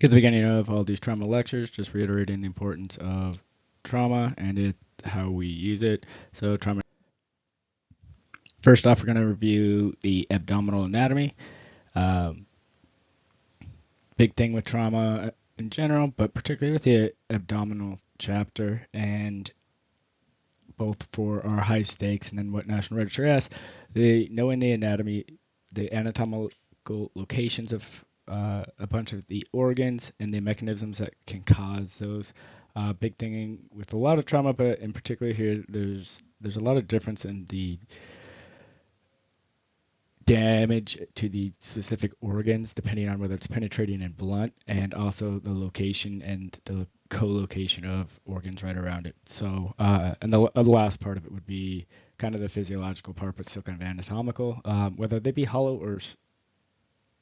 At the beginning of all these trauma lectures, just reiterating the importance of trauma and how we use it. So trauma. First off, we're going to review the abdominal anatomy. Um, Big thing with trauma in general, but particularly with the abdominal chapter, and both for our high stakes and then what National Register asks, knowing the anatomy, the anatomical locations of a bunch of the organs and the mechanisms that can cause those. Big thing with a lot of trauma, but in particular here, there's a lot of difference in the damage to the specific organs depending on whether it's penetrating and blunt, and also the location and the co-location of organs right around it. So, and the last part of it would be kind of the physiological part, but still kind of anatomical. Whether they be hollow or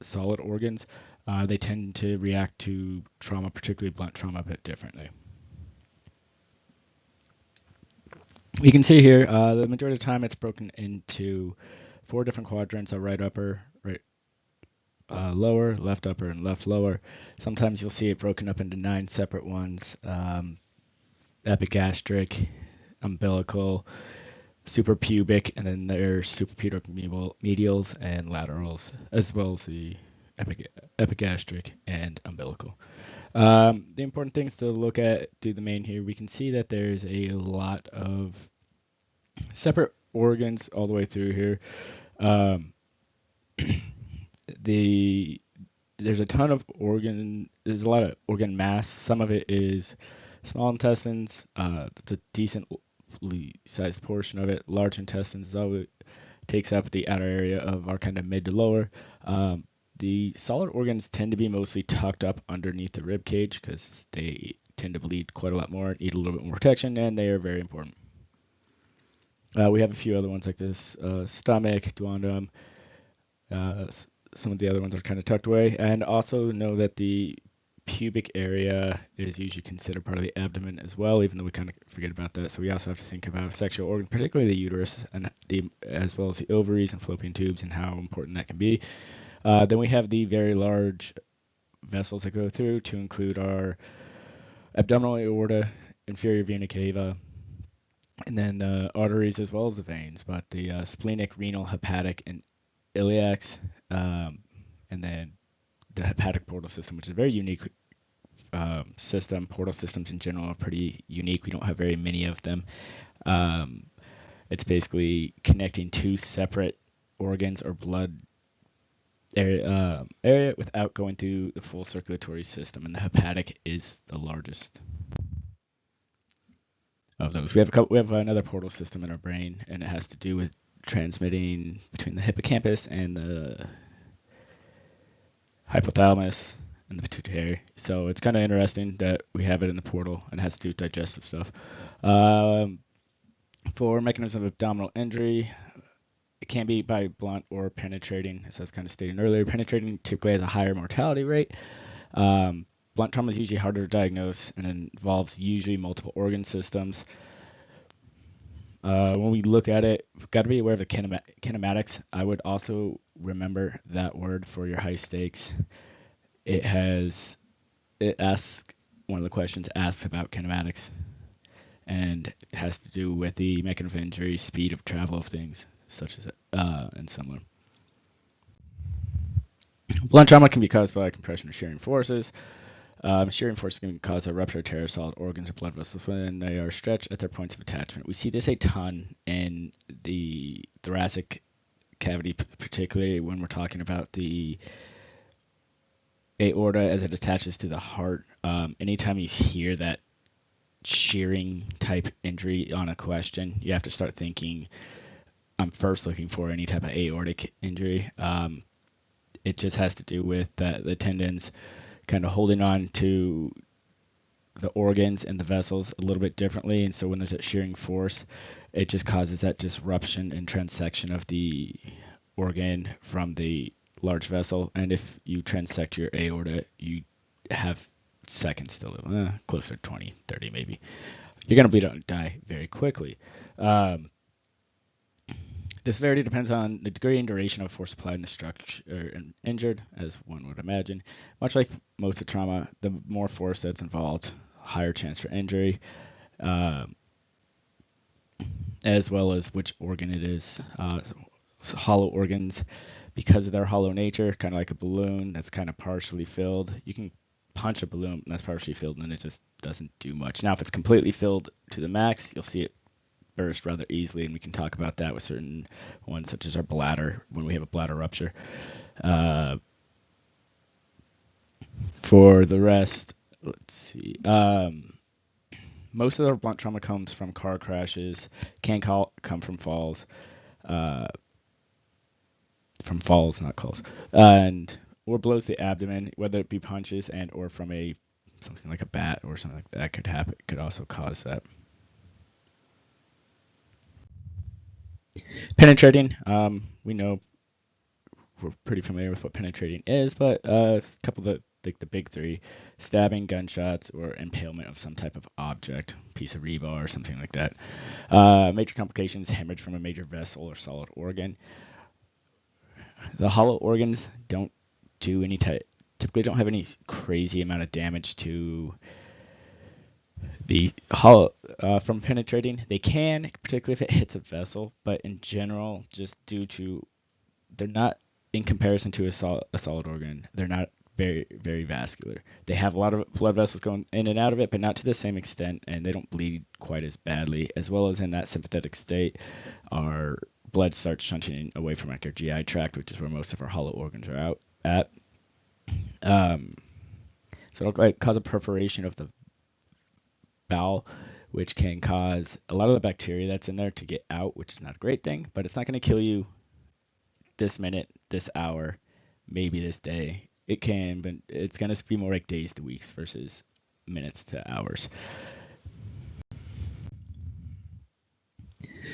solid organs, they tend to react to trauma, particularly blunt trauma, a bit differently. You can see here, the majority of the time it's broken into 4 different quadrants: a right upper, right lower, left upper, and left lower. Sometimes you'll see it broken up into 9 separate ones: epigastric, umbilical, suprapubic, and then there's suprapubic medials and laterals, as well as the epigastric and umbilical. The important things to look at through the main here, we can see that there's a lot of separate organs all the way through here. Um, the there's a ton of there's a lot of organ mass. Some of it is small intestines. That's a decently sized portion of it. Large intestines always takes up the outer area of our kind of mid to lower. The solid organs tend to be mostly tucked up underneath the rib cage because they tend to bleed quite a lot more, need a little bit more protection, and they are very important. We have a few other ones like this: stomach, duodenum. Some of the other ones are kind of tucked away, and also know that the pubic area is usually considered part of the abdomen as well, even though we kind of forget about that. So we also have to think about sexual organ, particularly the uterus, and as well as the ovaries and fallopian tubes, and how important that can be. Then we have the very large vessels that go through, to include our abdominal aorta, inferior vena cava, and then the arteries as well as the veins, but the splenic, renal, hepatic, and iliacs, and then the hepatic portal system, which is a very unique system. Portal systems in general are pretty unique. We don't have very many of them. It's basically connecting 2 separate organs or blood area without going through the full circulatory system, and the hepatic is the largest of those. We have another portal system in our brain, and it has to do with transmitting between the hippocampus and the hypothalamus and the pituitary. So it's kind of interesting that we have it in the portal, and it has to do with digestive stuff. For mechanism of abdominal injury, it can be by blunt or penetrating, as I was kind of stating earlier. Penetrating typically has a higher mortality rate. Blunt trauma is usually harder to diagnose and involves usually multiple organ systems. When we look at it, we've got to be aware of the kinematics. I would also remember that word for your high stakes. It asks, one of the questions asks about kinematics, and it has to do with the mechanism of injury, speed of travel of things, such as and similar. Blunt trauma can be caused by compression or shearing forces. Shearing forces can cause a rupture or tear of solid organs or blood vessels when they are stretched at their points of attachment. We see this a ton in the thoracic cavity, particularly when we're talking about the aorta as it attaches to the heart. Anytime you hear that shearing type injury on a question, you have to start thinking, I'm first looking for any type of aortic injury. It just has to do with the tendons kind of holding on to the organs and the vessels a little bit differently, and so when there's that shearing force, it just causes that disruption and transection of the organ from the large vessel. And if you transect your aorta, you have seconds to live, closer to 20, 30 maybe. You're going to bleed out and die very quickly. The The severity depends on the degree and duration of force applied in the structure and injured, as one would imagine. Much like most of trauma, the more force that's involved, higher chance for injury, uh, as well as which organ it is. So hollow organs, because of their hollow nature, kind of like a balloon that's kind of partially filled. You can punch a balloon that's partially filled and it just doesn't do much. Now, if it's completely filled to the max, you'll see it burst rather easily, and we can talk about that with certain ones, such as our bladder, when we have a bladder rupture. Uh, for the rest, let's see. Most of our blunt trauma comes from car crashes, come uh, from falls, not calls, and or blows to the abdomen, whether it be punches and or from a something like a bat or something like that could happen. Could also cause that. Penetrating, we know we're pretty familiar with what penetrating is, but a couple of the big three: stabbing, gunshots, or impalement of some type of object, piece of rebar or something like that. Major complications: hemorrhage from a major vessel or solid organ. The hollow organs don't do any typically don't have any crazy amount of damage to the hollow from penetrating. They can, particularly if it hits a vessel, but in general, just due to they're not in comparison to a solid organ. They're not very vascular. They have a lot of blood vessels going in and out of it, but not to the same extent, and they don't bleed quite as badly. As well as in that sympathetic state, our blood starts shunting away from like our GI tract, which is where most of our hollow organs are out at. Um, so it'll cause a perforation of the bowel, which can cause a lot of the bacteria that's in there to get out, which is not a great thing, but it's not going to kill you this minute, this hour, maybe this day. It can, but it's going to be more like days to weeks versus minutes to hours.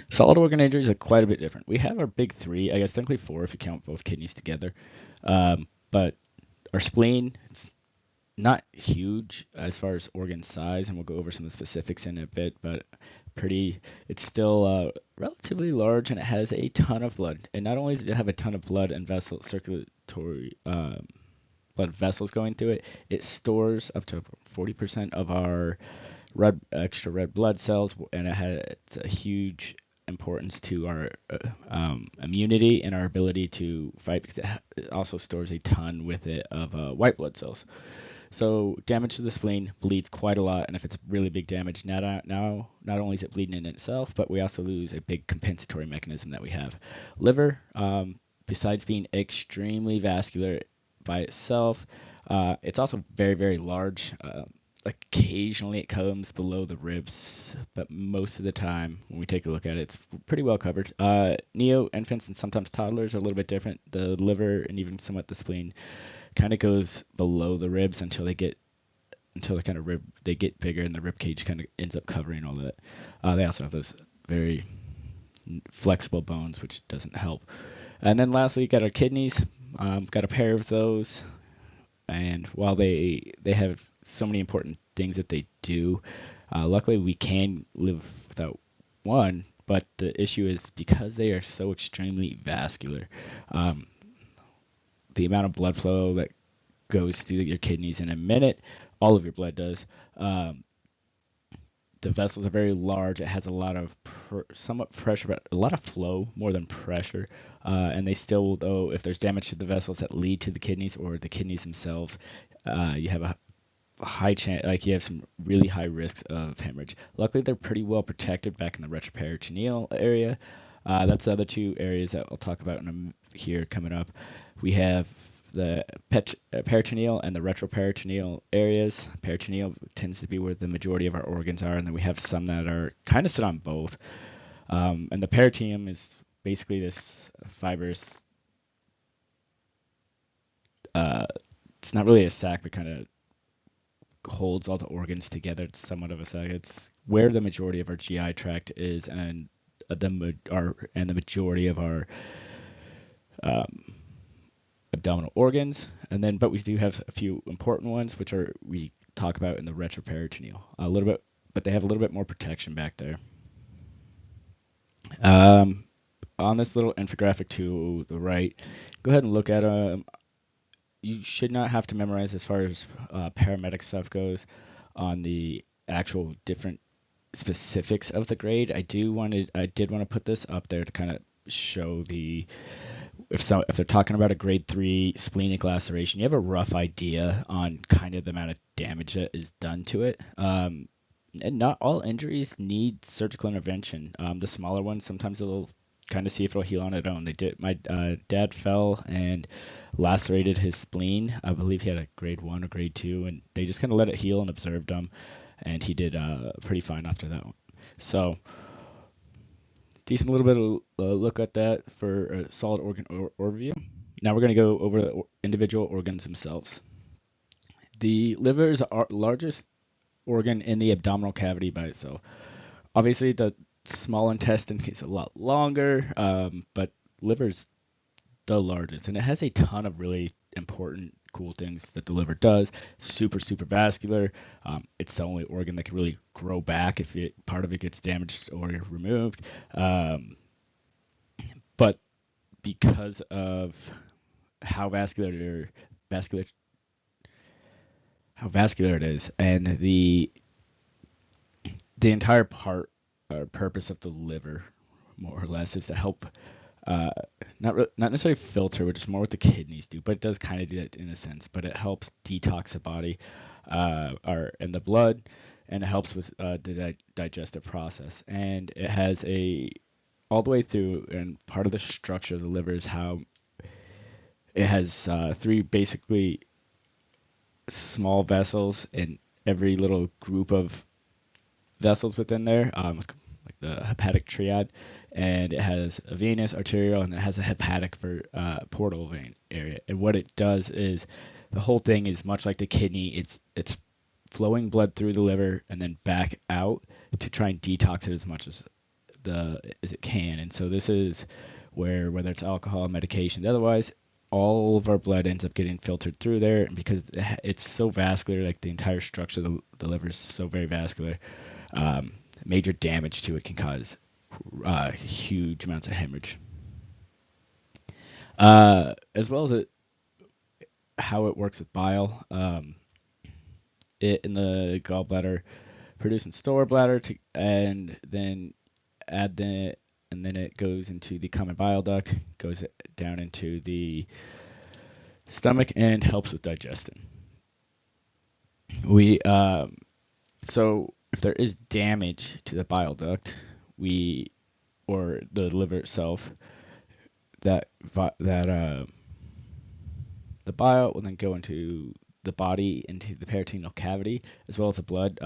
Solid organ injuries are quite a bit different. We have our big three, I guess technically four if you count both kidneys together. But our spleen, it's not huge as far as organ size, and we'll go over some of the specifics in a bit, but it's still relatively large, and it has a ton of blood. And not only does it have a ton of blood and circulatory blood vessels going through it, it stores up to 40% of our extra red blood cells, and it's a huge importance to our immunity and our ability to fight, because it also stores a ton with it of white blood cells. So damage to the spleen bleeds quite a lot, and if it's really big damage, not only is it bleeding in itself, but we also lose a big compensatory mechanism that we have. Liver, besides being extremely vascular by itself, it's also very large. Occasionally it comes below the ribs, but most of the time when we take a look at it, it's pretty well covered. Neo infants and sometimes toddlers are a little bit different. The liver and even somewhat the spleen kind of goes below the ribs until they get bigger, and the rib cage kind of ends up covering all of it. They also have those very flexible bones, which doesn't help. And then lastly, got our kidneys. Got a pair of those, and while they have so many important things that they do, luckily we can live without one. But the issue is because they are so extremely vascular, the amount of blood flow that goes through your kidneys in a minute, all of your blood does. The vessels are very large. It has a lot of somewhat pressure, but a lot of flow more than pressure. And they still, though, if there's damage to the vessels that lead to the kidneys or the kidneys themselves, you have a high chance, like you have some really high risks of hemorrhage. Luckily, they're pretty well protected back in the retroperitoneal area. That's the other two areas that I'll talk about here coming up. We have the peritoneal and the retroperitoneal areas. Peritoneal tends to be where the majority of our organs are, and then we have some that are kind of sit on both. And the peritoneum is basically this fibrous, it's not really a sac, but kind of holds all the organs together. It's somewhat of a sac. It's where the majority of our GI tract is, and the majority of our abdominal organs. And then, but we do have a few important ones, which we talk about in the retroperitoneal a little bit, but they have a little bit more protection back there. on this little infographic to the right, go ahead and look at them. You should not have to memorize as far as paramedic stuff goes on the actual different specifics of the grade. I did want to put this up there to kind of show the if they're talking about a grade 3 splenic laceration, you have a rough idea on kind of the amount of damage that is done to it. And not all injuries need surgical intervention. The smaller ones, sometimes they'll kind of see if it'll heal on its own. They did. My dad fell and lacerated his spleen. I believe he had a grade 1 or grade 2, and they just kind of let it heal and observed him, and he did pretty fine after that one. So decent little bit of look at that for a solid organ overview. Now we're going to go over the individual organs themselves. The liver is the largest organ in the abdominal cavity by itself. Obviously, the small intestine is a lot longer, but liver's the largest, and it has a ton of really important, cool things that the liver does. Super, super vascular. It's the only organ that can really grow back if part of it gets damaged or removed. But because of how vascular how vascular it is, and the entire part or purpose of the liver, more or less, is to help not necessarily filter, which is more what the kidneys do, but it does kind of do that in a sense. But it helps detox the body, or in the blood, and it helps with the digestive process. And it has all the way through, and part of the structure of the liver is how it has three basically small vessels in every little group of vessels within there, like the hepatic triad, and it has a venous, arterial, and it has a hepatic for portal vein area. And what it does is the whole thing is much like the kidney. It's flowing blood through the liver and then back out to try and detox it as much as it can. And so this is where, whether it's alcohol, medications, otherwise, all of our blood ends up getting filtered through there. And because it's so vascular, like the entire structure of the liver is so very vascular, major damage to it can cause huge amounts of hemorrhage. As well as how it works with bile. It in the gallbladder produce and store bladder, and then it goes into the common bile duct, goes down into the stomach, and helps with digestion. So if there is damage to the bile duct, or the liver itself, the bile will then go into the body, into the peritoneal cavity, as well as the blood.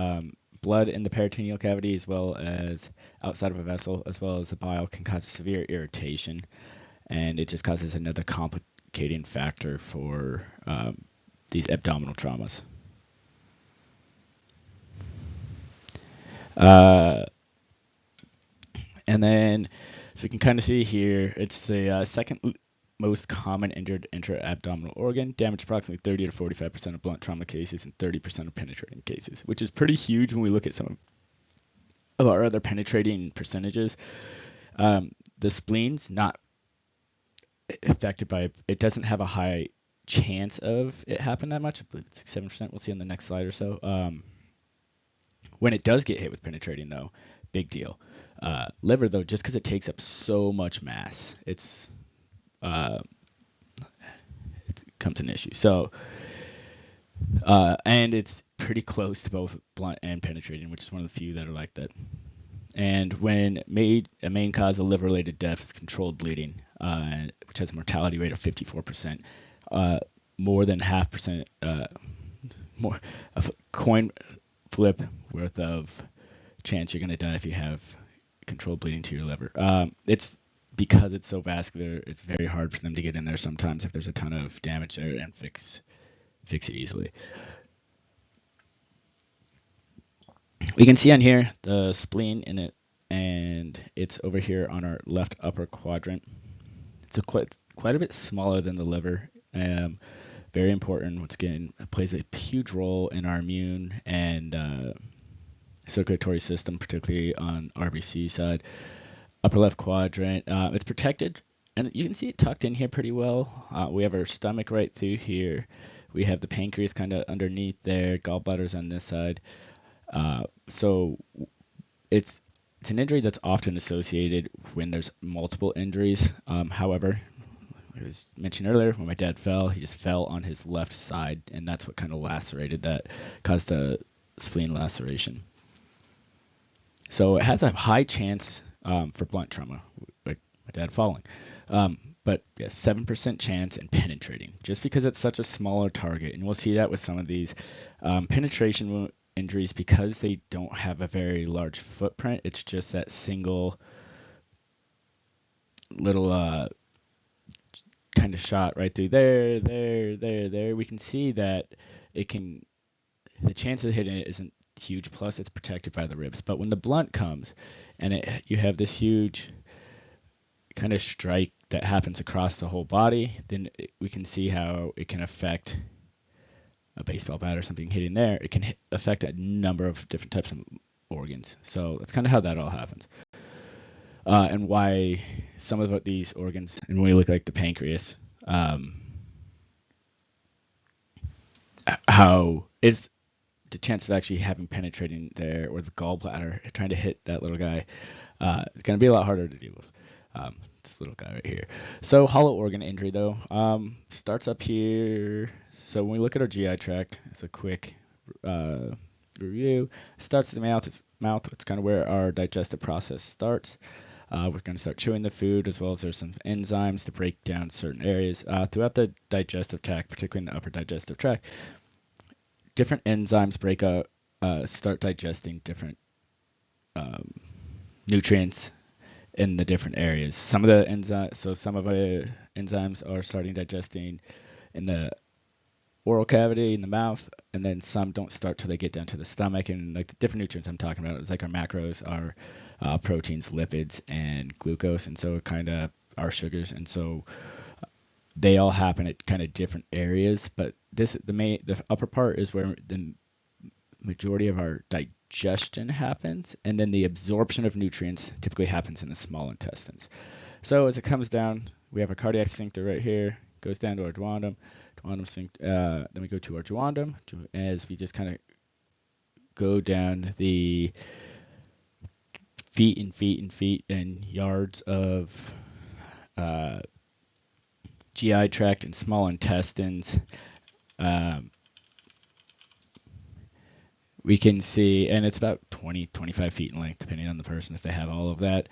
Blood in the peritoneal cavity, as well as outside of a vessel, as well as the bile, can cause severe irritation, and it just causes another complicating factor for these abdominal traumas. And then, so we can kind of see here, it's the second most common injured intra-abdominal organ, damage approximately 30 to 45% of blunt trauma cases and 30% of penetrating cases, which is pretty huge when we look at some of our other penetrating percentages. The spleen's not affected by it, doesn't have a high chance of it happening that much. I believe it's 7%. We'll see on the next slide or so. When it does get hit with penetrating, though, big deal. Liver, though, just because it takes up so much mass, it becomes an issue. So, and it's pretty close to both blunt and penetrating, which is one of the few that are like that. And when a main cause of liver-related death is controlled bleeding, which has a mortality rate of 54%, more than 0.5%, more of a coin flip worth of chance you're going to die if you have controlled bleeding to your liver. It's because it's so vascular, it's very hard for them to get in there sometimes if there's a ton of damage there and fix it easily. We can see on here the spleen in it, and it's over here on our left upper quadrant. It's quite a bit smaller than the liver. Very important. Once again, it plays a huge role in our immune and circulatory system, particularly on RBC side. upper left quadrant. It's protected, and you can see it tucked in here pretty well. We have our stomach right through here. We have the pancreas kind of underneath there. Gallbladder's on this side. So it's it's an injury that's often associated when there's multiple injuries. However, I was mentioned earlier, when my dad fell, he just fell on his left side, and that's what kind of lacerated that, caused a spleen laceration. So it has a high chance for blunt trauma, like my dad falling. But yeah, 7% chance in penetrating, just because it's such a smaller target. And we'll see that with some of these penetration injuries, because they don't have a very large footprint. It's just that single little kind of shot right through there. We can see that it can, the chance of hitting it isn't huge. Plus, it's protected by the ribs. But when the blunt comes, and you have this huge kind of strike that happens across the whole body, then we can see how it can affect a baseball bat or something hitting there. It can affect a number of different types of organs. So that's kind of how that all happens. And why some of these organs, and when we look like the pancreas, how is the chance of actually having penetrating there, or the gallbladder trying to hit that little guy, it's going to be a lot harder to deal with. This little guy right here. So hollow organ injury though, starts up here. So when we look at our GI tract, it's a quick review. Starts at the mouth. It's kind of where our digestive process starts. We're going to start chewing the food, as well as there's some enzymes to break down certain areas throughout the digestive tract, particularly in the upper digestive tract. Different enzymes break up, start digesting different nutrients in the different areas. Some of the enzymes are starting digesting in the oral cavity, in the mouth, and then some don't start till they get down to the stomach. And like the different nutrients I'm talking about is like our macros, our proteins, lipids, and glucose, and so kind of our sugars, and so they all happen at kind of different areas. But the upper part is where the majority of our digestion happens, and then the absorption of nutrients typically happens in the small intestines. So as it comes down, we have our cardiac sphincter right here, goes down to our duodenum sphincter, then we go to our duodenum, as we just kind of go down the feet and yards of GI tract and small intestines. We can see, and it's about 20-25 feet in length, depending on the person, if they have all of that.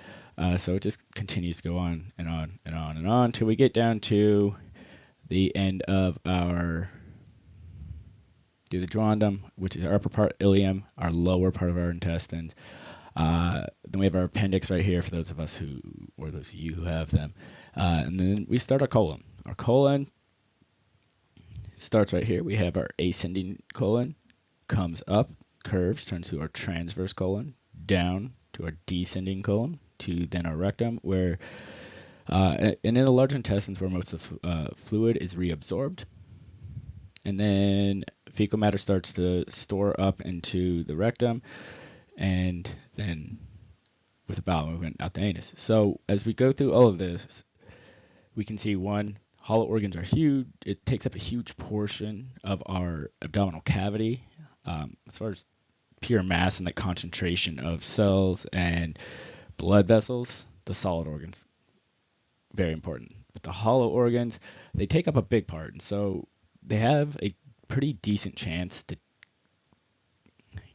So it just continues to go on and on and on and on till we get down to the end of the duodenum, which is our upper part, ileum, our lower part of our intestines. Then we have our appendix right here for those of us or those of you who have them. And then we start our colon. Our colon starts right here. We have our ascending colon, comes up, curves, turns to our transverse colon, down to our descending colon, to then our rectum, where and in the large intestines, where most of the fluid is reabsorbed. And then fecal matter starts to store up into the rectum, and then with a bowel movement out the anus. So as we go through all of this, we can see, one, hollow organs are huge. It takes up a huge portion of our abdominal cavity. As far as pure mass and the concentration of cells and blood vessels, the solid organs, very important. But the hollow organs, they take up a big part, and so they have a pretty decent chance to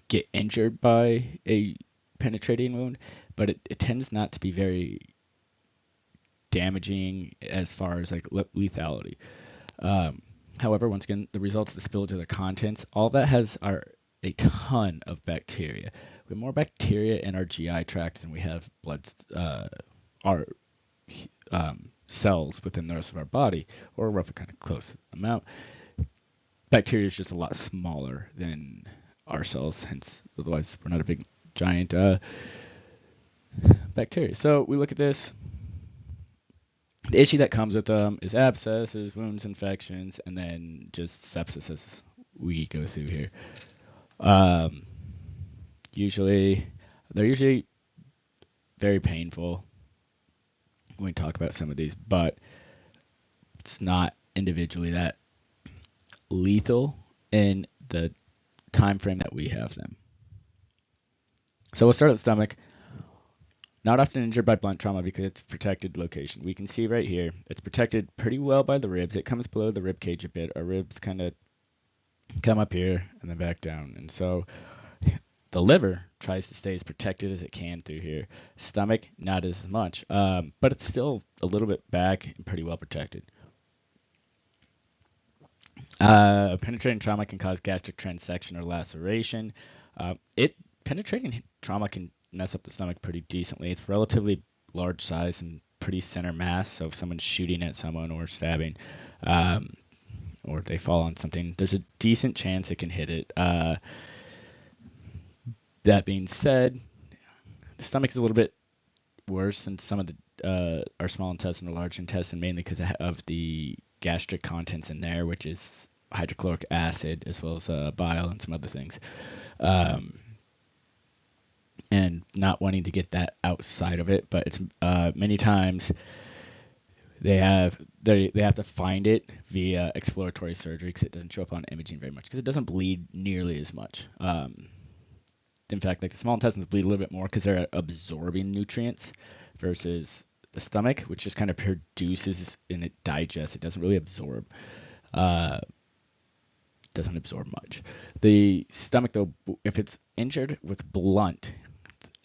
get injured by a penetrating wound, but it tends not to be very damaging as far as like lethality. However, once again, the results of the spillage of the contents, all that has a ton of bacteria. We have more bacteria in our GI tract than we have our cells within the rest of our body, or a roughly kind of close amount. Bacteria is just a lot smaller than our cells, hence otherwise we're not a big giant bacteria. So we look at this. The issue that comes with them is abscesses, wounds, infections, and then just sepsis as we go through here. They're usually very painful. when we talk about some of these, but it's not individually that lethal in the time frame that we have them. So we'll start at the stomach. Not often injured by blunt trauma because it's a protected location. We can see right here, it's protected pretty well by the ribs. It comes below the rib cage a bit. Our ribs kind of come up here and then back down. And so the liver tries to stay as protected as it can through here. Stomach, not as much, but it's still a little bit back and pretty well protected. Penetrating trauma can cause gastric transection or laceration. Penetrating trauma can mess up the stomach pretty decently. It's relatively large size and pretty center mass. So if someone's shooting at someone or stabbing, or they fall on something, there's a decent chance it can hit it. That being said, the stomach is a little bit worse than some of the our small intestine or large intestine, mainly because of the gastric contents in there, which is hydrochloric acid as well as bile and some other things. And not wanting to get that outside of it, but it's many times they have to find it via exploratory surgery because it doesn't show up on imaging very much because it doesn't bleed nearly as much. In fact, like the small intestines bleed a little bit more because they're absorbing nutrients versus the stomach, which just kind of produces and it digests. It doesn't really absorb. Doesn't absorb much. The stomach, though, if it's injured with blunt,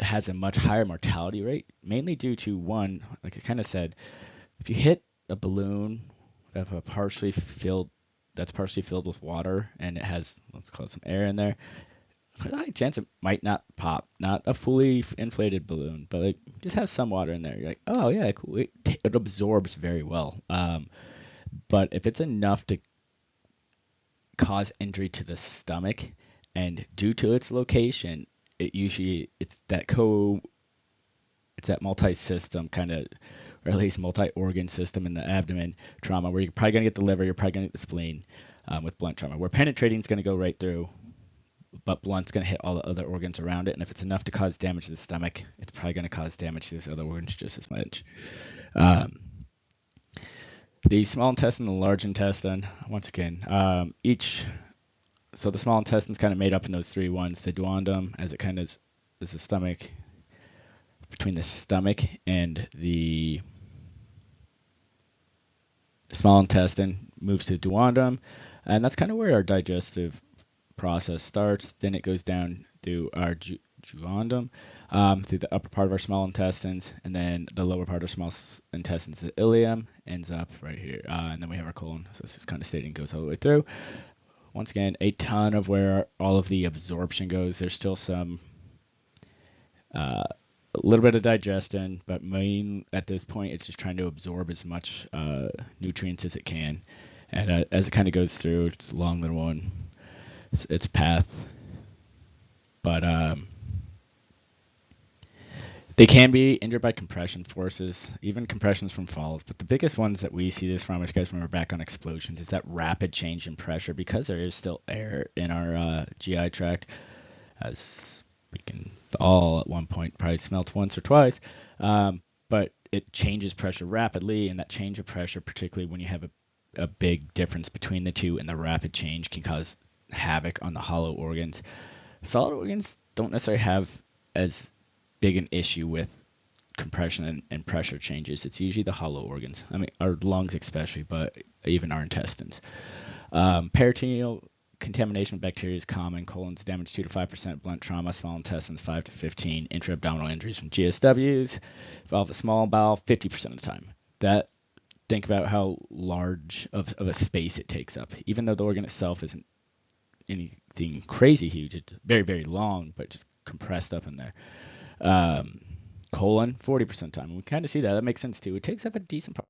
has a much higher mortality rate, mainly due to one, like I kind of said, if you hit a balloon that's partially filled with water and it has, let's call it some air in there, there's a high chance it might not pop. Not a fully inflated balloon, but it just has some water in there. You're like, oh yeah, cool. It absorbs very well. But if it's enough to cause injury to the stomach, and due to its location, it's that multi-system kind of, or at least multi-organ system in the abdomen trauma, where you're probably gonna get the liver, you're probably gonna get the spleen with blunt trauma. Where penetrating is gonna go right through, but blunt's gonna hit all the other organs around it, and if it's enough to cause damage to the stomach, it's probably gonna cause damage to those other organs just as much. The small intestine and the large intestine, once again, so the small intestine's kind of made up in those three ones. The duodenum, as it kind of is the stomach, between the stomach and the small intestine, moves to duodenum, and that's kind of where our digestive process starts. Then it goes down through our duodenum, through the upper part of our small intestines, and then the lower part of small intestines, the ileum, ends up right here, and then we have our colon. So this is kind of stating goes all the way through. Once again, a ton of where all of the absorption goes. There's still some, a little bit of digestion, but at this point, it's just trying to absorb as much nutrients as it can. And as it kind of goes through, it's a long little one, its path. But they can be injured by compression forces, even compressions from falls. But the biggest ones that we see this from, which guys remember back on explosions, is that rapid change in pressure because there is still air in our GI tract, as we can all at one point probably smelt once or twice. But it changes pressure rapidly, and that change of pressure, particularly when you have a big difference between the two, and the rapid change can cause havoc on the hollow organs. Solid organs don't necessarily have as big an issue with compression and pressure changes. It's usually the hollow organs. I mean, our lungs especially, but even our intestines. Peritoneal contamination with bacteria is common. Colon's damage 2 to 5%. Blunt trauma, small intestines 5 to 15. Intra-abdominal injuries from GSWs involve the small bowel 50% of the time. Think about how large of a space it takes up. Even though the organ itself isn't anything crazy huge, it's very, very long, but just compressed up in there. Colon 40% of the time. We kind of see that. That makes sense too. It takes up a decent part.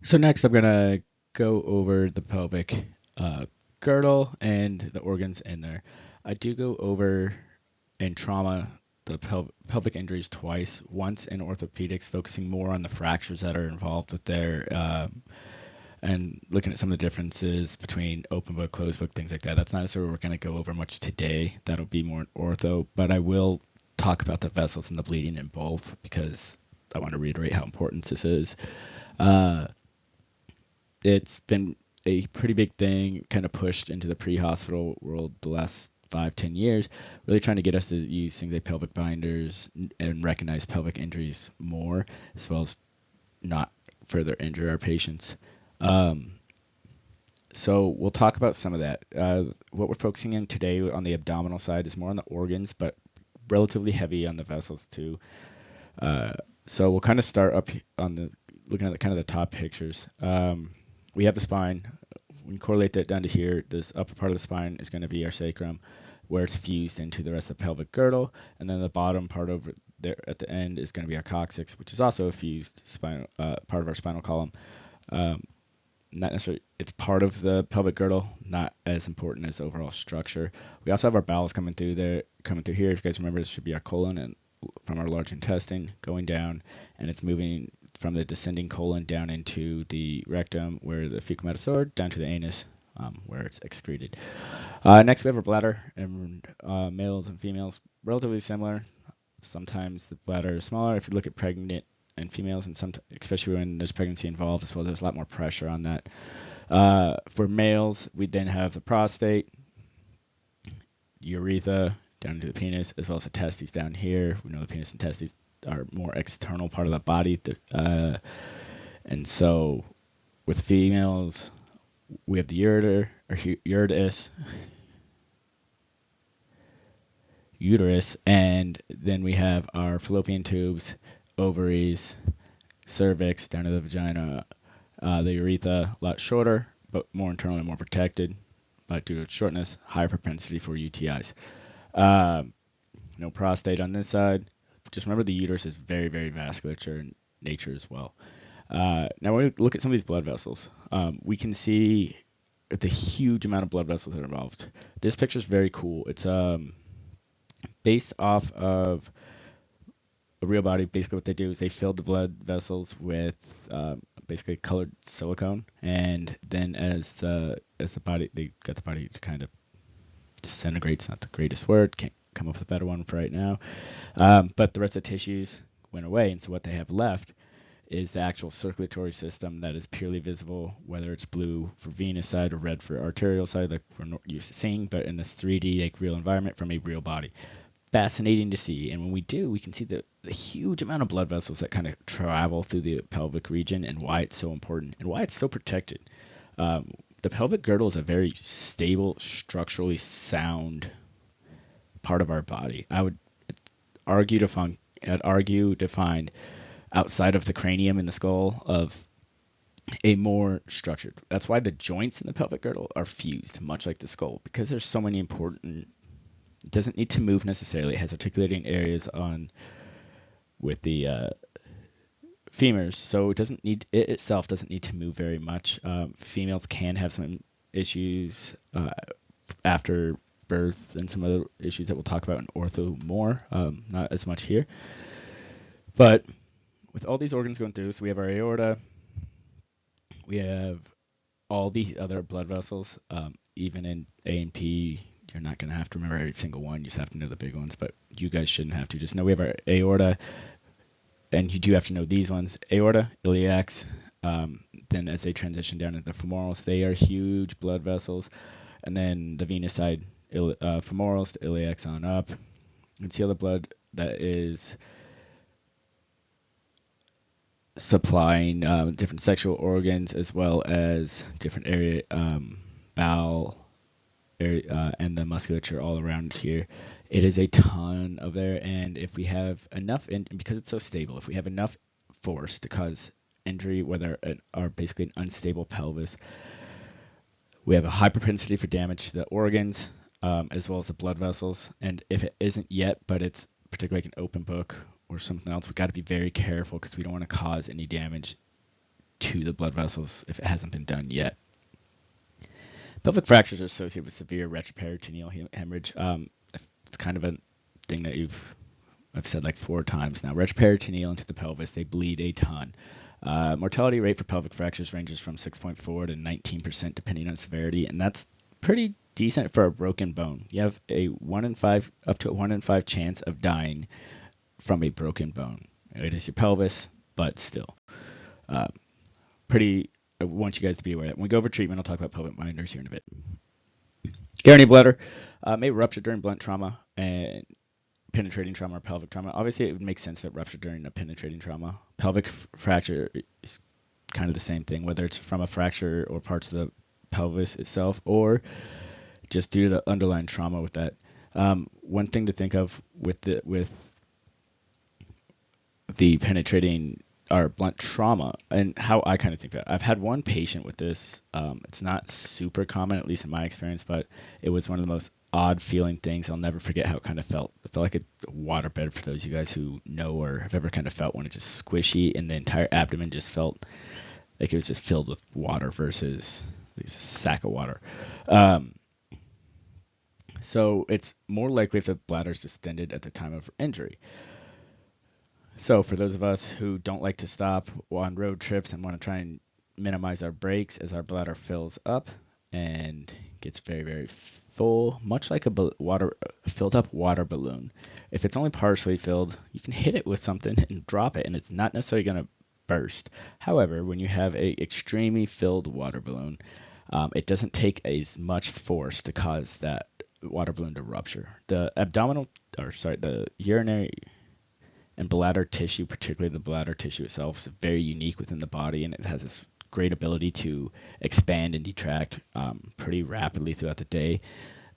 So next, I'm gonna go over the pelvic uh, girdle and the organs in there. I do go over in trauma the pelvic injuries twice. Once in orthopedics, focusing more on the fractures that are involved with there, and looking at some of the differences between open book, closed book, things like that. That's not necessarily what we're going to go over much today. That'll be more in ortho, but I will talk about the vessels and the bleeding in both because I want to reiterate how important this is. Uh, it's been a pretty big thing, kind of pushed into the pre-hospital world the last 5-10 years, really trying to get us to use things like pelvic binders and recognize pelvic injuries more, as well as not further injure our patients. Um, so we'll talk about some of that. What we're focusing in today on the abdominal side is more on the organs, but relatively heavy on the vessels too. Uh, so we'll kind of start up on the looking at the kind of the top pictures. We have the spine. We can correlate that down to here. This upper part of the spine is going to be our sacrum, where it's fused into the rest of the pelvic girdle, and then the bottom part over there at the end is going to be our coccyx, which is also a fused spinal part of our spinal column. Um, Not necessarily, it's part of the pelvic girdle, not as important as the overall structure. We also have our bowels coming through there, coming through here. If you guys remember, this should be our colon and from our large intestine going down, and it's moving from the descending colon down into the rectum, where the fecal matter is stored, down to the anus, where it's excreted. Next, we have our bladder, and males and females, relatively similar. Sometimes the bladder is smaller. If you look at pregnant and females, and some, especially when there's pregnancy involved as well, there's a lot more pressure on that. For males, we then have the prostate, urethra down to the penis, as well as the testes down here. We know the penis and testes are more external part of the body, and so with females, we have the ureter or uterus, and then we have our fallopian tubes, ovaries, cervix down to the vagina. The urethra a lot shorter, but more internal and more protected. But due to its shortness, higher propensity for UTIs. Um, no prostate on this side. Just remember the uterus is very, very vasculature in nature as well. Now when we look at some of these blood vessels, we can see the huge amount of blood vessels that are involved. This picture is very cool. It's based off of a real body. Basically, what they do is they fill the blood vessels with basically colored silicone, and then as the body, they got the body to kind of disintegrate. It's not the greatest word. Can't come up with a better one for right now. But the rest of the tissues went away, and so what they have left is the actual circulatory system that is purely visible, whether it's blue for venous side or red for arterial side, like we're not used to seeing, but in this 3D like real environment from a real body. Fascinating to see, and when we do, we can see the huge amount of blood vessels that kind of travel through the pelvic region and why it's so important and why it's so protected. The pelvic girdle is a very stable, structurally sound part of our body. I would argue to find outside of the cranium and the skull of a more structured. That's why the joints in the pelvic girdle are fused, much like the skull, because there's so many important. It doesn't need to move necessarily. It has articulating areas on with the femurs, so it itself doesn't need to move very much. Females can have some issues after birth and some other issues that we'll talk about in ortho more. Not as much here, but with all these organs going through, so we have our aorta, we have all these other blood vessels. Even in A and P, you're not going to have to remember every single one. You just have to know the big ones, but you guys shouldn't have to. Just know we have our aorta, and you do have to know these ones: aorta, iliacs. Then as they transition down into the femorals, they are huge blood vessels, and then the venous side, femorals to iliacs on up. You can see all the blood that is supplying different sexual organs as well as different area, bowel area, and the musculature all around here. It is a ton of there, and if we have enough, and because it's so stable, if we have enough force to cause injury, whether it are basically an unstable pelvis, we have a high propensity for damage to the organs, as well as the blood vessels. And if it isn't yet, but it's particularly like an open book or something else, we got to be very careful because we don't want to cause any damage to the blood vessels if it hasn't been done yet. Pelvic fractures are associated with severe retroperitoneal hemorrhage. It's kind of a thing that I've said like 4 times now. Retroperitoneal into the pelvis, they bleed a ton. Mortality rate for pelvic fractures ranges from 6.4 to 19% depending on severity, and that's pretty decent for a broken bone. You have a 1 in 5, up to a 1 in 5 chance of dying from a broken bone. It is your pelvis, but still. Pretty, I want you guys to be aware that when we go over treatment, I'll talk about pelvic binders here in a bit. Guaranteed bladder may rupture during blunt trauma and penetrating trauma or pelvic trauma. Obviously, it would make sense if it ruptured during a penetrating trauma. Pelvic fracture is kind of the same thing, whether it's from a fracture or parts of the pelvis itself, or just due to the underlying trauma with that. One thing to think of with the penetrating or blunt trauma and how I kind of think that. I've had one patient with this. It's not super common, at least in my experience, but it was one of the most odd feeling things. I'll never forget how it kind of felt. It felt like a waterbed for those of you guys who know or have ever kind of felt when it's just squishy and the entire abdomen just felt like it was just filled with water versus a sack of water. So it's more likely if the bladder is distended at the time of injury. So for those of us who don't like to stop on road trips and want to try and minimize our breaks as our bladder fills up and gets very, very full, much like a filled up water balloon. If it's only partially filled, you can hit it with something and drop it, and it's not necessarily going to burst. However, when you have a extremely filled water balloon, it doesn't take as much force to cause that water balloon to rupture. The urinary and bladder tissue, particularly the bladder tissue itself, is very unique within the body, and it has this great ability to expand and detract pretty rapidly throughout the day.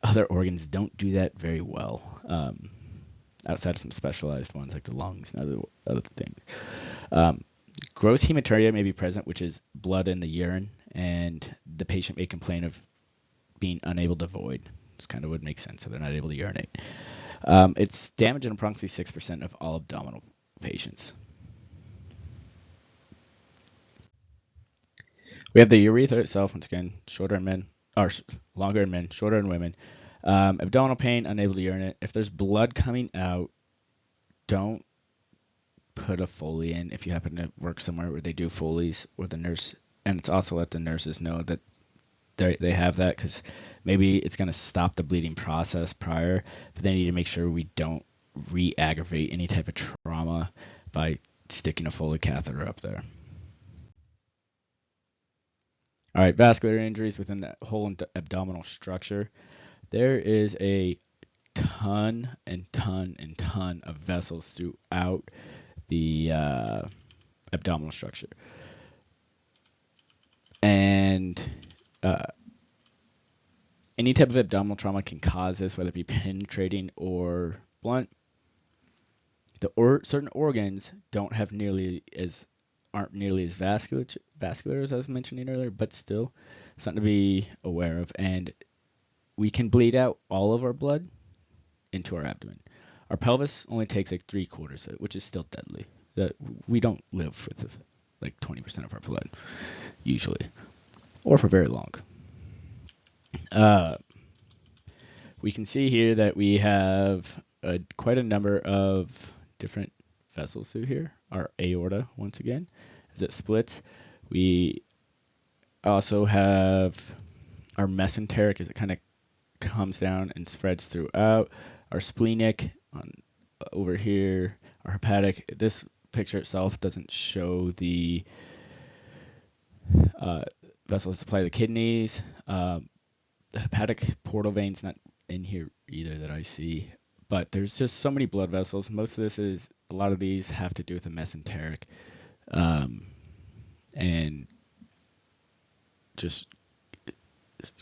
Other organs don't do that very well, outside of some specialized ones like the lungs and other things. Gross hematuria may be present, which is blood in the urine, and the patient may complain of being unable to void. This kind of would make sense, so they're not able to urinate. It's damage in approximately 6% of all abdominal patients. We have the urethra itself, once again, shorter in men, or longer in men, shorter in women. Abdominal pain, unable to urinate. If there's blood coming out, don't put a Foley in if you happen to work somewhere where they do Foleys, or the nurse, and it's also let the nurses know that they have that, because maybe it's going to stop the bleeding process prior, but they need to make sure we don't re-aggravate any type of trauma by sticking a Foley catheter up there. All right, vascular injuries within that whole abdominal structure. There is a ton of vessels throughout the abdominal structure. And any type of abdominal trauma can cause this, whether it be penetrating or blunt. Certain organs aren't nearly as vascular as I was mentioning earlier, but still something to be aware of. And we can bleed out all of our blood into our abdomen. Our pelvis only takes like 3/4 of it, which is still deadly. We don't live with like 20% of our blood usually, or for very long. We can see here that we have quite a number of different vessels through here. Our aorta, once again, as it splits. We also have our mesenteric as it kind of comes down and spreads throughout. Our splenic over here. Our hepatic. This picture itself doesn't show the vessels that supply the kidneys. The hepatic portal veins not in here either that I see, but there's just so many blood vessels. A lot of these have to do with the mesenteric, and just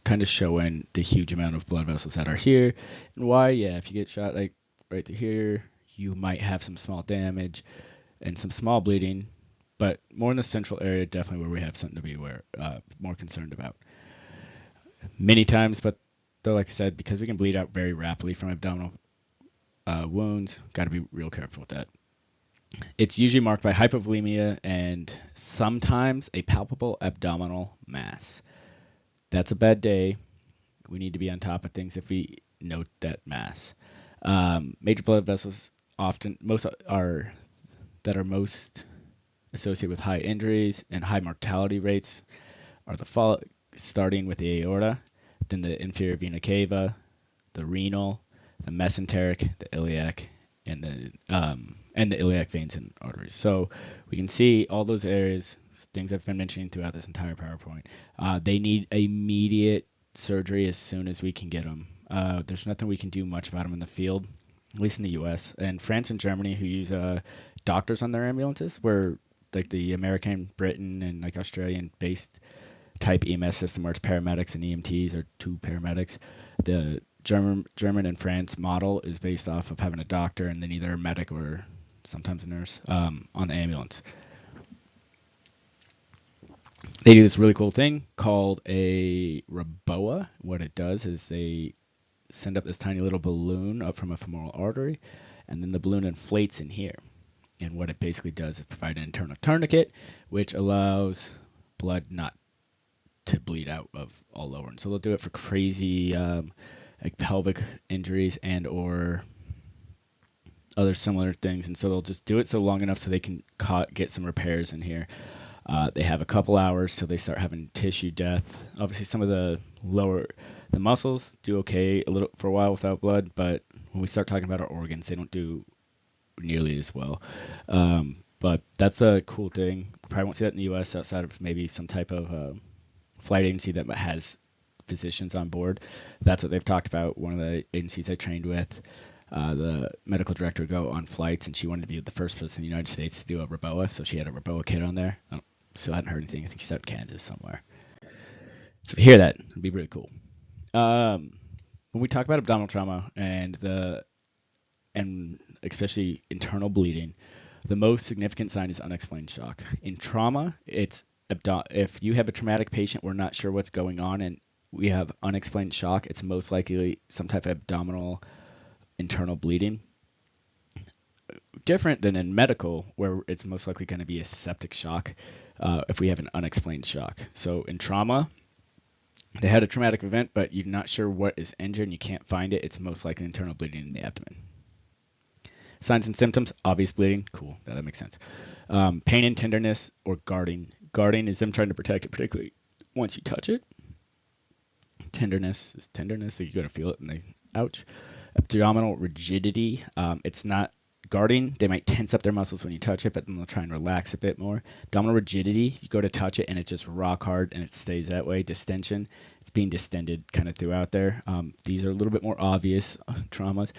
kind of showing the huge amount of blood vessels that are here and why. Yeah, if you get shot like right through here, you might have some small damage and some small bleeding, but more in the central area, definitely where we have something to be more concerned about. Many times, but though, like I said, because we can bleed out very rapidly from abdominal wounds, got to be real careful with that. It's usually marked by hypovolemia and sometimes a palpable abdominal mass. That's a bad day. We need to be on top of things if we note that mass. Major blood vessels often most are that are most associated with high injuries and high mortality rates are the starting with the aorta, then the inferior vena cava, the renal, the mesenteric, the iliac, and the iliac veins and arteries. So we can see all those areas, things I've been mentioning throughout this entire PowerPoint. They need immediate surgery as soon as we can get them. There's nothing we can do much about them in the field, at least in the U.S. And France and Germany, who use doctors on their ambulances, where like the American, Britain, and like Australian based type EMS system where it's paramedics and EMTs or two paramedics. The German and France model is based off of having a doctor and then either a medic or sometimes a nurse on the ambulance. They do this really cool thing called a REBOA. What it does is they send up this tiny little balloon up from a femoral artery, and then the balloon inflates in here. And what it basically does is provide an internal tourniquet, which allows blood not to bleed out of all over. And so they'll do it for crazy like pelvic injuries and or other similar things. And so they'll just do it so long enough so they can get some repairs in here. They have a couple hours till they start having tissue death. Obviously, some of the muscles do okay a little for a while without blood, but when we start talking about our organs, they don't do nearly as well. But that's a cool thing. We probably won't see that in the U.S. outside of maybe some type of flight agency that has physicians on board. That's what they've talked about. One of the agencies I trained with, the medical director would go on flights, and she wanted to be the first person in the United States to do a REBOA, so she had a REBOA kit on there. I still hadn't heard anything. I think she's out in Kansas somewhere. So if you hear that, it'd be really cool. When we talk about abdominal trauma and especially internal bleeding, the most significant sign is unexplained shock. In trauma, it's if you have a traumatic patient, we're not sure what's going on, and we have unexplained shock, it's most likely some type of abdominal internal bleeding. Different than in medical, where it's most likely going to be a septic shock if we have an unexplained shock. So in trauma, they had a traumatic event, but you're not sure what is injured and you can't find it. It's most likely internal bleeding in the abdomen. Signs and symptoms, obvious bleeding. Cool, that makes sense. Pain and tenderness or guarding. Guarding is them trying to protect it, particularly once you touch it. Tenderness is tenderness, so you gotta feel it and they, ouch. Abdominal rigidity, it's not guarding. They might tense up their muscles when you touch it, but then they'll try and relax a bit more. Abdominal rigidity, you go to touch it and it's just rock hard and it stays that way. Distension, it's being distended kind of throughout there. These are a little bit more obvious traumas.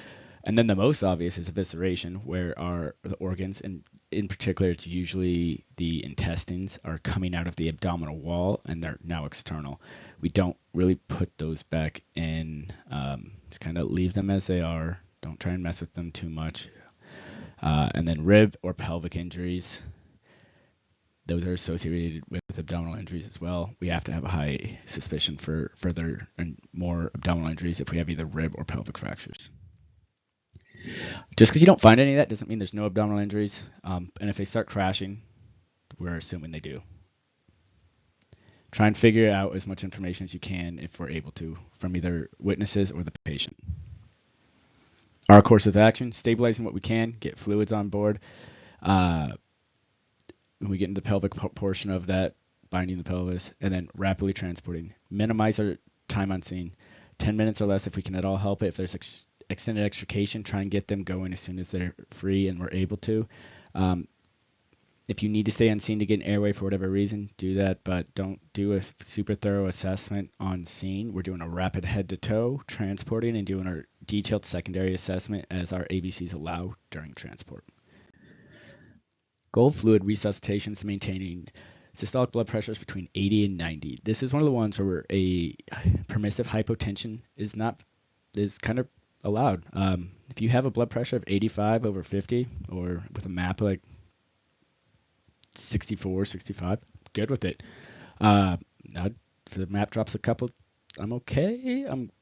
And then the most obvious is evisceration, where the organs, and in particular, it's usually the intestines, are coming out of the abdominal wall and they're now external. We don't really put those back in. Just kind of leave them as they are. Don't try and mess with them too much. And then rib or pelvic injuries. Those are associated with abdominal injuries as well. We have to have a high suspicion for further and more abdominal injuries if we have either rib or pelvic fractures. Just because you don't find any of that doesn't mean there's no abdominal injuries. And if they start crashing, we're assuming they do. Try and figure out as much information as you can if we're able to from either witnesses or the patient. Our course of action, stabilizing what we can, get fluids on board. When we get into the pelvic portion of that, binding the pelvis, and then rapidly transporting. Minimize our time on scene. 10 minutes or less if we can at all help it. If there's extended extrication, try and get them going as soon as they're free and we're able to. If you need to stay on scene to get an airway for whatever reason, do that, but don't do a super thorough assessment on scene. We're doing a rapid head-to-toe transporting and doing our detailed secondary assessment as our ABCs allow during transport. Goal of fluid resuscitation is maintaining systolic blood pressures between 80 and 90. This is one of the ones where a permissive hypotension is kind of allowed. If you have a blood pressure of 85 over 50, or with a MAP like 64, 65, good with it. Now, if the MAP drops a couple, I'm okay. I'm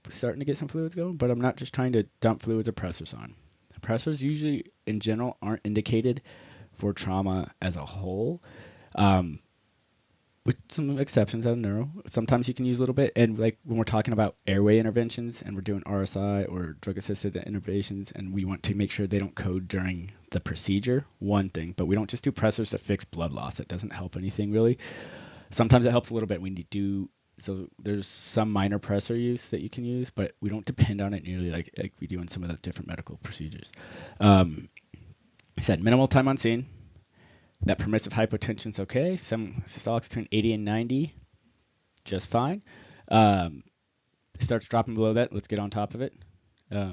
starting to get some fluids going, but I'm not just trying to dump fluids or pressors on. pressors usually, in general, aren't indicated for trauma as a whole. Um, with some exceptions out of neuro. Sometimes you can use a little bit. And like when we're talking about airway interventions and we're doing RSI or drug assisted interventions and we want to make sure they don't code during the procedure, one thing, but we don't just do pressors to fix blood loss. It doesn't help anything really. Sometimes it helps a little bit when you do. So there's some minor pressor use that you can use, but we don't depend on it nearly like we do in some of the different medical procedures. I said minimal time on scene. That permissive hypotension is okay. Some systolics between 80 and 90, just fine. Starts dropping below that, let's get on top of it. Uh,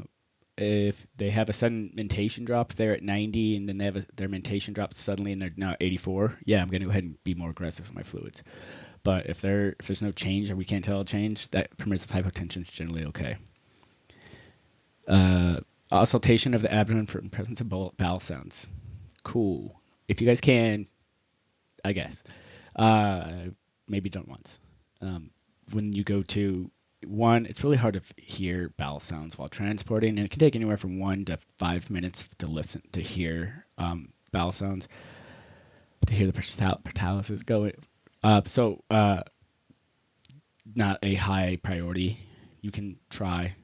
if they have a sudden mentation drop, they're at 90, and then they have their mentation drops suddenly and they're now 84. Yeah, I'm going to go ahead and be more aggressive with my fluids. But if there's no change or we can't tell a change, that permissive hypotension is generally okay. Auscultation of the abdomen for presence of bowel sounds. Cool. If you guys can, I guess. Uh, Maybe done once. When you go to one, it's really hard to hear bowel sounds while transporting, and it can take anywhere from 1 to 5 minutes to listen to hear bowel sounds, to hear the peritalisis go. Not a high priority. You can try.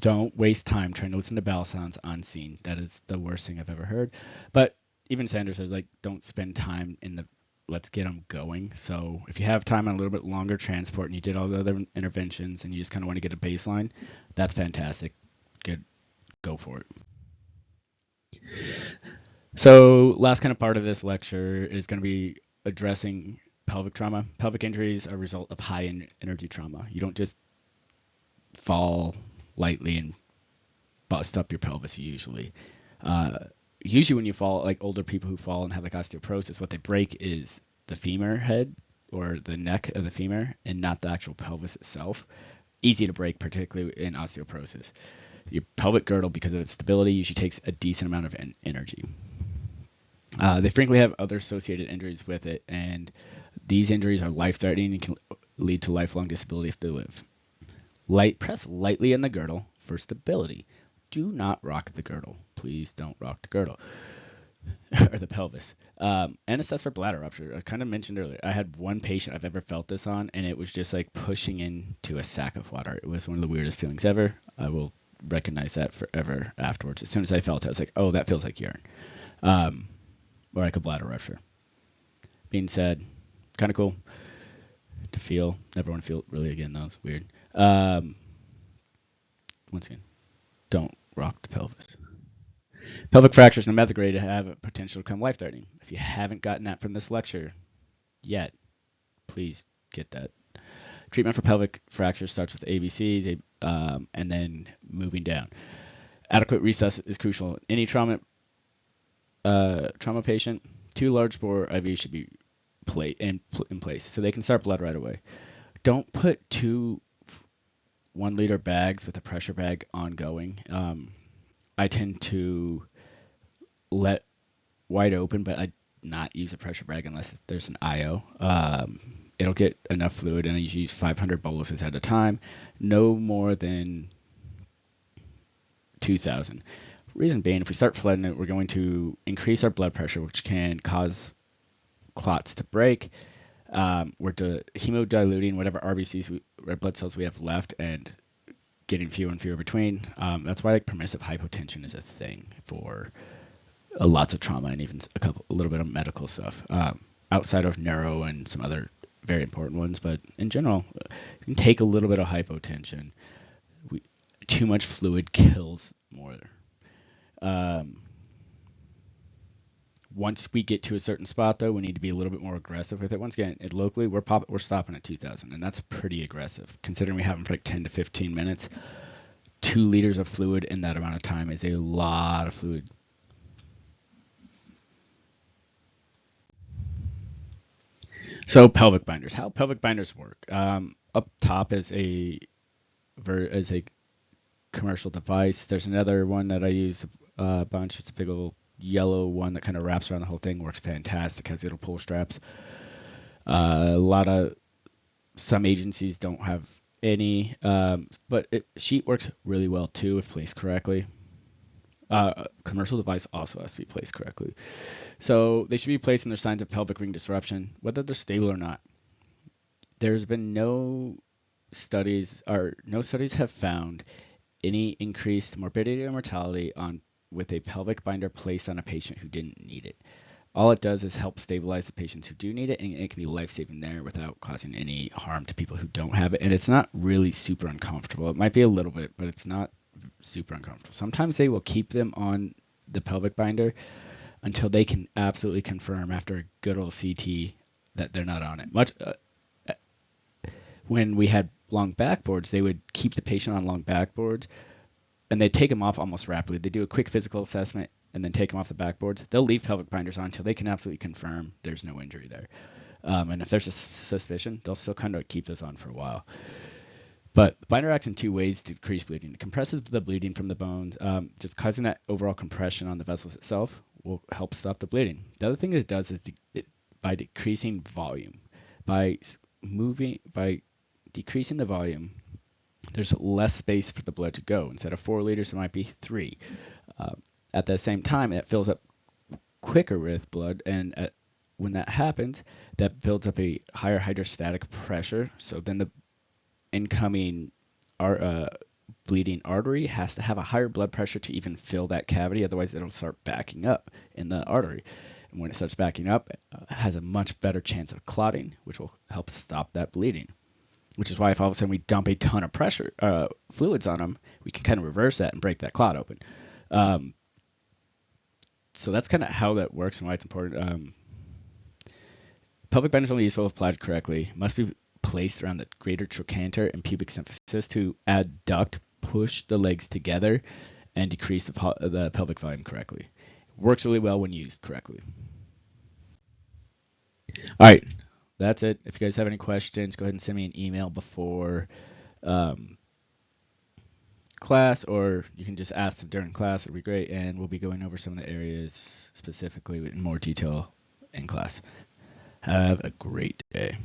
Don't waste time trying to listen to bowel sounds unseen. That is the worst thing I've ever heard. But even Sanders says, like, don't spend time in the let's get them going. So if you have time on a little bit longer transport and you did all the other interventions and you just kind of want to get a baseline, that's fantastic. Good. Go for it. So last kind of part of this lecture is going to be addressing pelvic trauma. Pelvic injuries are a result of high energy trauma. You don't just fall lightly and bust up your pelvis usually. Usually when you fall, like older people who fall and have like osteoporosis, what they break is the femur head or the neck of the femur and not the actual pelvis itself. Easy to break, particularly in osteoporosis. Your pelvic girdle, because of its stability, usually takes a decent amount of energy. They frequently have other associated injuries with it, and these injuries are life-threatening and can lead to lifelong disability if they live. Press lightly in the girdle for stability. Do not rock the girdle. Please don't rock the girdle or the pelvis. And assess for bladder rupture. I kind of mentioned earlier, I had one patient I've ever felt this on, and it was just like pushing into a sack of water. It was one of the weirdest feelings ever. I will recognize that forever afterwards. As soon as I felt it, I was like, oh, that feels like urine. Or like a bladder rupture. Being said, kind of cool to feel. Never want to feel it really again, though. It's weird. Once again, don't rock the pelvis. Pelvic fractures, no matter the grade, have a potential to become life-threatening. If you haven't gotten that from this lecture yet, please get that. Treatment for pelvic fractures starts with ABCs and then moving down. Adequate resus is crucial. Any trauma patient, 2 large bore IVs should be in place so they can start blood right away. Don't put 2 1-liter bags with a pressure bag ongoing. I tend to let wide open, but I not use a pressure bag unless there's an IO. It'll get enough fluid, and I usually use 500 boluses at a time, no more than 2,000. Reason being, if we start flooding it, we're going to increase our blood pressure, which can cause clots to break. We're hemodiluting whatever RBCs, red blood cells we have left, and getting fewer and fewer between. That's why like permissive hypotension is a thing for lots of trauma and even a little bit of medical stuff outside of neuro and some other very important ones. But in general, you can take a little bit of hypotension. Too much fluid kills more. Once we get to a certain spot, though, we need to be a little bit more aggressive with it. Once again, locally, we're stopping at 2,000, and that's pretty aggressive considering we have them for like 10 to 15 minutes. 2 liters of fluid in that amount of time is a lot of fluid. So pelvic binders. How pelvic binders work? Up top is a commercial device. There's another one that I use a bunch. It's a big little yellow one that kind of wraps around the whole thing. Works fantastic. Has little pull straps. Some agencies don't have any, but sheet works really well too if placed correctly. Commercial device also has to be placed correctly. So they should be placed in their signs of pelvic ring disruption, whether they're stable or not. There's been no studies have found any increased morbidity or mortality on with a pelvic binder placed on a patient who didn't need it. All it does is help stabilize the patients who do need it, and it can be life-saving there without causing any harm to people who don't have it. And it's not really super uncomfortable. It might be a little bit, but it's not super uncomfortable. Sometimes they will keep them on the pelvic binder until they can absolutely confirm after a good old CT that they're not on it. When we had long backboards, they would keep the patient on long backboards and they take them off almost rapidly. They do a quick physical assessment and then take them off the backboards. They'll leave pelvic binders on until they can absolutely confirm there's no injury there. And if there's a suspicion, they'll still kind of keep those on for a while. But the binder acts in two ways to decrease bleeding. It compresses the bleeding from the bones, just causing that overall compression on the vessels itself will help stop the bleeding. The other thing it does is by decreasing volume. By decreasing the volume, there's less space for the blood to go. Instead of 4 liters, it might be 3. At the same time, it fills up quicker with blood, and when that happens, that builds up a higher hydrostatic pressure. So then the incoming bleeding artery has to have a higher blood pressure to even fill that cavity. Otherwise, it'll start backing up in the artery. And when it starts backing up, it has a much better chance of clotting, which will help stop that bleeding. Which is why if all of a sudden we dump a ton of fluids on them, we can kind of reverse that and break that clot open. So that's kind of how that works and why it's important. Pelvic binders only useful if applied correctly. Must be placed around the greater trochanter and pubic symphysis to adduct, push the legs together, and decrease the pelvic volume correctly. Works really well when used correctly. All right, that's it. If you guys have any questions, go ahead and send me an email before class, or you can just ask them during class. It'd be great, and we'll be going over some of the areas specifically in more detail in class. Have a great day.